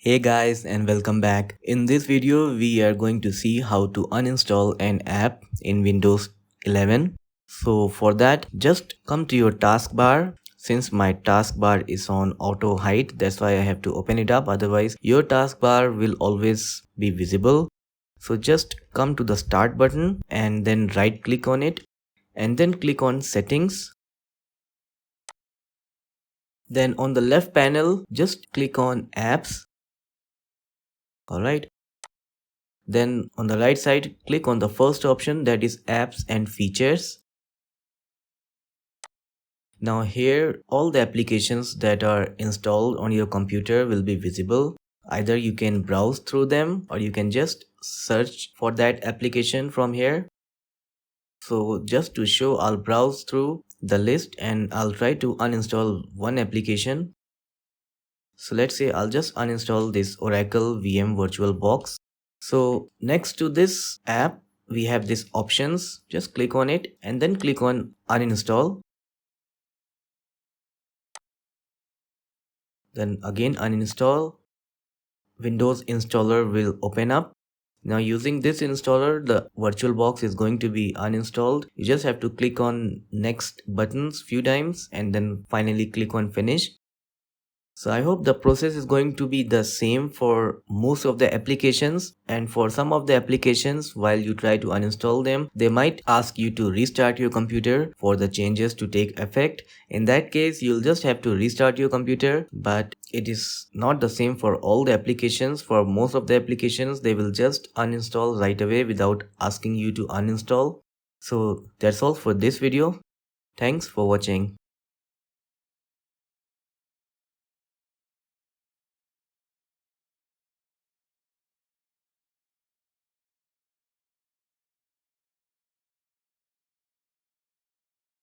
Hey guys and welcome back. In this video we are going to see how to uninstall an app in Windows 11. So for that just come to your taskbar. Since my taskbar is on auto hide, that's why I have to open it up, otherwise your taskbar will always be visible. So just come to the start button and then right click on it and then click on settings. Then on the left panel just click on apps. Alright. Then on the right side, click on the first option, that is apps and features. Now here, all the applications that are installed on your computer will be visible. Either you can browse through them or you can just search for that application from here. So just to show, I'll browse through the list and I'll try to uninstall one application. So let's say I'll just uninstall this Oracle VM VirtualBox. So next to this app, we have this options. Just click on it and then click on uninstall. Then again uninstall. Windows installer will open up. Now using this installer, the VirtualBox is going to be uninstalled. You just have to click on next buttons few times and then finally click on finish. So I hope the process is going to be the same for most of the applications, and for some of the applications while you try to uninstall them, they might ask you to restart your computer for the changes to take effect. In that case, you'll just have to restart your computer, but it is not the same for all the applications. For most of the applications, they will just uninstall right away without asking you to uninstall. So that's all for this video. Thanks for watching.